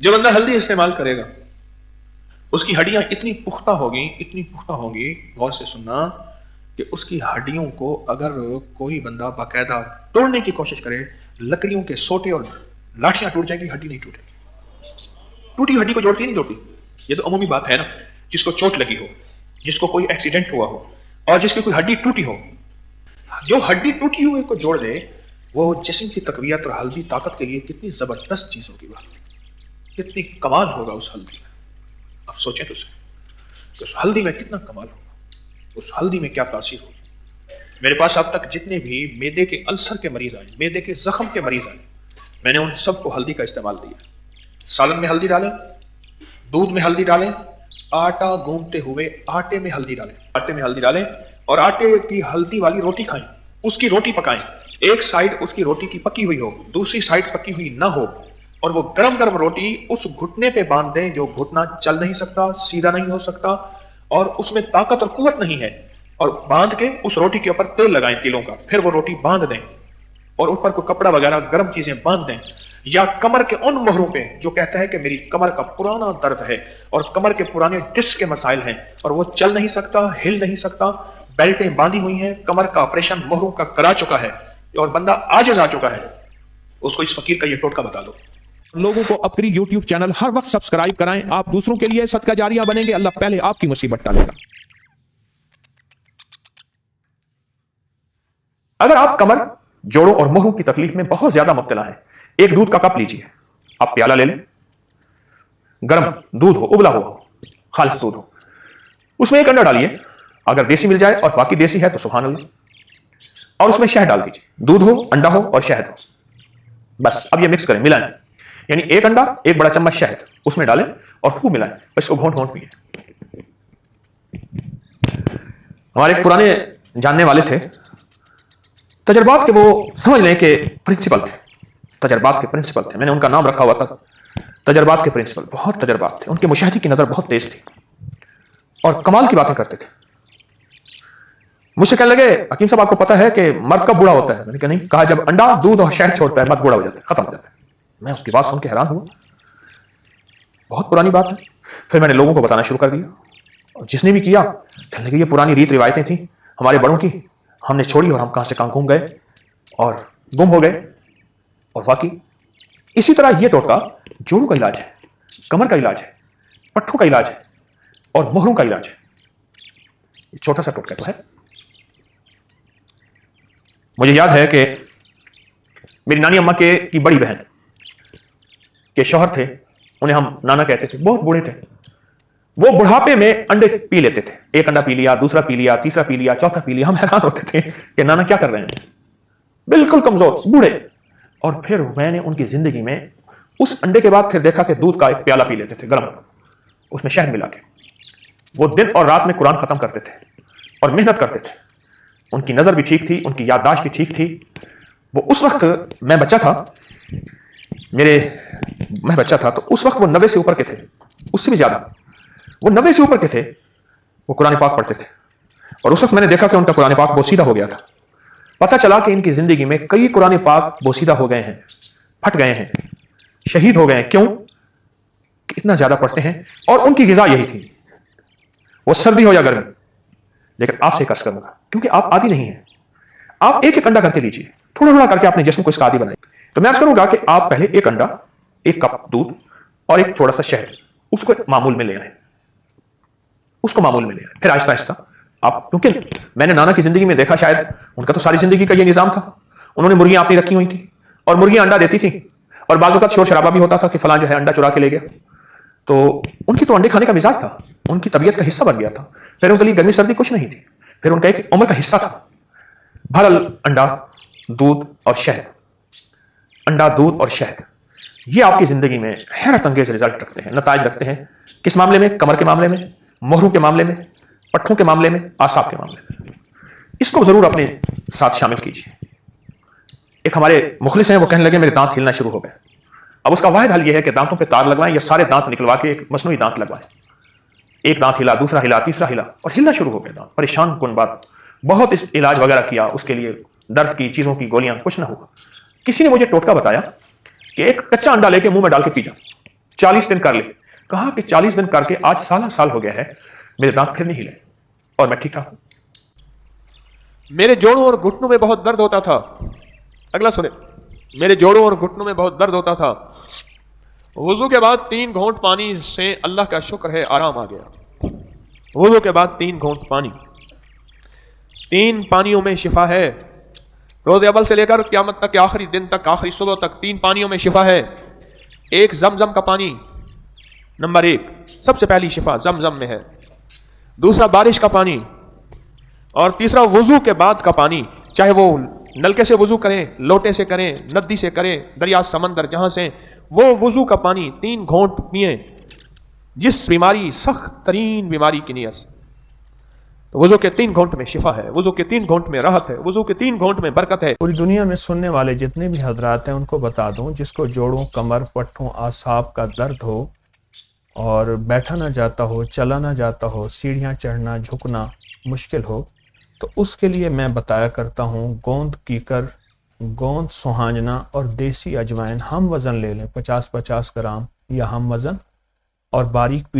जो बंदा हल्दी इस्तेमाल करेगा उसकी हड्डियां इतनी पुख्ता होगी, गौर से सुनना, कि उसकी हड्डियों को अगर कोई बंदा बाकायदा तोड़ने की कोशिश करे, लकड़ियों के सोटे और लाठियां टूट जाएगी, हड्डी नहीं टूटेगी। टूटी हड्डी को जोड़ती नहीं जोड़ती। ये तो अमूमी बात है ना। जिसको चोट लगी हो, जिसको कोई एक्सीडेंट हुआ हो और जिसकी कोई हड्डी टूटी हो, जो हड्डी टूटी हुई को जोड़ दे, वो जिस्म की तकवियत और हल्दी ताकत के लिए कितनी जबरदस्त चीज होगी, वह कितनी कमाल होगा उस हल्दी में। अब सोचें तो सही, उस हल्दी में कितना कमाल होगा, उस हल्दी में क्या तासीर होगी। मेरे पास अब तक जितने भी मैदे के अल्सर के मरीज आए, मैदे के जख्म के मरीज आए, मैंने उन सबको हल्दी का इस्तेमाल दिया। सालन में हल्दी डालें, दूध में हल्दी डालें, आटा गूंथते हुए आटे में हल्दी डालें और आटे की हल्दी वाली रोटी खाएं, उसकी रोटी पकाएं। एक साइड उसकी रोटी की पकी हुई हो, दूसरी साइड पकी हुई ना हो, और वो गरम गरम रोटी उस घुटने पे बांध दें जो घुटना चल नहीं सकता, सीधा नहीं हो सकता और उसमें ताकत और कुव्वत नहीं है, और बांध के उस रोटी के ऊपर तेल लगाएं तिलों का, फिर वो रोटी बांध दें और ऊपर को कपड़ा वगैरह गर्म चीजें बांध दें। या कमर के उन मोहरों पे जो कहता है कि मेरी कमर का पुराना दर्द है और कमर के पुराने डिस्क के मसाइल हैं और वो चल नहीं सकता, हिल नहीं सकता, बेल्टें बांधी हुई हैं, कमर का ऑपरेशन मोहरों का करा चुका है और बंदा आजिज आ चुका है, उसको इस फकीर का ये टोटका बता दो। लोगों को अपनी YouTube चैनल हर वक्त सब्सक्राइब कराएं। आप दूसरों के लिए सदका जारिया बनेंगे, अल्लाह पहले आपकी मुसीबत टालेगा। अगर आप कमर, जोड़ों और मोहरों की तकलीफ में बहुत ज्यादा मुब्तला हैं, एक दूध का कप लीजिए, आप प्याला ले लें, गर्म दूध हो, उबला हो, खालिस दूध हो, उसमें एक अंडा डालिए, अगर देसी मिल जाए और वाकई देसी है तो सुभान अल्लाह, और उसमें शहद डाल दीजिए। दूध हो, अंडा हो और शहद हो, बस अब ये मिक्स करें, मिलाएं, यानी एक अंडा, एक बड़ा चम्मच शहद उसमें डालें और खूब मिलाएं, इसको घोंट घोंट पिए। हमारे एक पुराने जानने वाले थे, तजर्बात के वो समझ लें कि प्रिंसिपल थे, तजर्बात के प्रिंसिपल थे, मैंने उनका नाम रखा हुआ था तजर्बात के प्रिंसिपल। बहुत तजर्बात थे, उनके मुशाहिदे की नजर बहुत तेज थी और कमाल की बातें करते थे। मुझसे कहने लगे, हकीम साहब आपको पता है कि मर्द कब बूढ़ा होता है? मैंने कहा नहीं। कहा जब अंडा, दूध और शहद छोड़ता है मर्द बूढ़ा हो जाता है, खत्म हो जाता है। मैं उसकी बात सुन के हैरान हुआ, बहुत पुरानी बात है। फिर मैंने लोगों को बताना शुरू कर दिया और जिसने भी किया कहने लगे ये पुरानी रीत रिवायतें थी हमारे बड़ों की, हमने छोड़ी और हम कहां से कहां घूम गए और गुम हो गए। और वाकई इसी तरह यह टोटका जोड़ों का इलाज है, कमर का इलाज है, पट्ठों का इलाज है और मोहरों का इलाज है। छोटा सा टोटका तो है। मुझे याद है कि मेरी नानी अम्मा की बड़ी बहन के शौहर थे, उन्हें हम नाना कहते थे, बहुत बूढ़े थे। वो बुढ़ापे में अंडे पी लेते थे, एक अंडा पी लिया, दूसरा पी लिया, तीसरा पी लिया, चौथा पी लिया। हम हैरान होते थे कि नाना क्या कर रहे हैं, बिल्कुल कमजोर बूढ़े। और फिर मैंने उनकी जिंदगी में उस अंडे के बाद फिर देखा कि दूध का एक प्याला पी लेते थे गर्म, उसमें शहद मिला के। वो दिन और रात में कुरान खत्म करते थे और मेहनत करते थे। उनकी नजर भी ठीक थी, उनकी याददाश्त भी ठीक थी। वो उस वक्त मैं बच्चा था तो उस वक्त वो 90 से ऊपर के थे, उससे भी ज्यादा। वो 90 से ऊपर के थे, वो कुरान पाक पढ़ते थे और उस वक्त मैंने देखा कि उनका कुरान पाक बोसीदा हो गया था। पता चला कि इनकी जिंदगी में कई कुरान पाक बोसीदा हो गए हैं, फट गए हैं, शहीद हो गए हैं। क्यों? कि इतना ज्यादा पढ़ते हैं और उनकी गिजा यही थी, वो सर्दी हो या गर्मी। लेकिन आपसे कर्ज करूंगा, क्योंकि आप आदी नहीं है, आप एक एक अंडा करके लीजिए, थोड़ा थोड़ा करके अपने जिस्म को इसका आदी बनाइए। तो मैं अर्ज करूंगा कि आप पहले एक अंडा, एक कप दूध और एक थोड़ा सा शहद, उसको मामूल में ले आए, उसको मामूल में ले आए। फिर आहिस्ता आहिस्ता आप, क्योंकि मैंने नाना की जिंदगी में देखा, शायद उनका तो सारी जिंदगी का ये निजाम था, उन्होंने मुर्गियां अपनी रखी हुई थी और मुर्गियां अंडा देती थी और बाजू का शोर शराबा भी होता था कि फलां जो है अंडा चुरा के ले गया। तो उनकी तो अंडे खाने का मिजाज था, उनकी तबीयत का हिस्सा बन गया था। फिर उनके लिए गर्मी सर्दी कुछ नहीं थी, फिर उनका एक उम्र का हिस्सा था। बहरहाल अंडा, दूध और शहद, अंडा, दूध और शहद, ये आपकी जिंदगी में हैरत अंगेज रिजल्ट रखते हैं, नताज रखते हैं। किस मामले में? कमर के मामले में, मोहरों के मामले में, पट्ठों के मामले में, आसाब के मामले में। इसको जरूर अपने साथ शामिल कीजिए। एक हमारे मुखलिस हैं, वो कहने लगे मेरे दांत हिलना शुरू हो गए। अब उसका वाहिद हल यह है कि दांतों पे तार लगवाएं या सारे दांत निकलवा के एक मसनूई दांत लगवाएं। एक दांत हिला, दूसरा हिला, तीसरा हिला और हिलना शुरू हो गया दांत। परेशान कुन बात, बहुत इस इलाज वगैरह किया, उसके लिए दर्द की चीजों की गोलियां, कुछ ना हुआ। किसी ने मुझे टोटका बताया कि एक कच्चा अंडा लेके मुंह में डाल के पी जा, 40 दिन कर ले। कहा कि 40 दिन करके आज साल हो गया है, मेरे दांत फिर नहीं हिले और मैं ठीक ठाक हूं। मेरे जोड़ों और घुटनों में बहुत दर्द होता था। अगला सुने, मेरे जोड़ों और घुटनों में बहुत दर्द होता था। वुजू के बाद 3 घूंट पानी से अल्लाह का शुक्र है आराम आ गया। वुजू के बाद 3 घूंट पानी, 3 पानियों में शिफा है। रोज़े अव्वल से लेकर क़यामत तक के आखिरी दिन तक, आखिरी सुबह तक 3 पानियों में शिफा है। एक जमजम का पानी, नंबर 1 सबसे पहली शिफा जमजम में है। दूसरा बारिश का पानी, और तीसरा वुजू के बाद का पानी। चाहे वो नलके से वुजू करें, लोटे से करें, नदी से करें, दरिया समंदर जहां से, वो वुजू का पानी 3 घोंट पिए, जिस बीमारी, सख्त तरीन बीमारी की नियत। तो वुजू के 3 घोंट में शिफा है, वुजू के 3 घोंट में राहत है, वुजू के 3 घोंट में बरकत है। पूरी दुनिया में सुनने वाले जितने भी हजरात हैं उनको बता दूं, जिसको जोड़ों, कमर, पट्टों, आसाब का दर्द हो और बैठा ना जाता हो, चला ना जाता हो, सीढ़ियां चढ़ना झुकना मुश्किल हो, तो उसके लिए मैं बताया करता हूँ गोंद कीकर, गोंद सुहांजना और देसी अजवाइन हम वज़न ले लें 50-50 ग्राम या हम वज़न, और बारीक पीस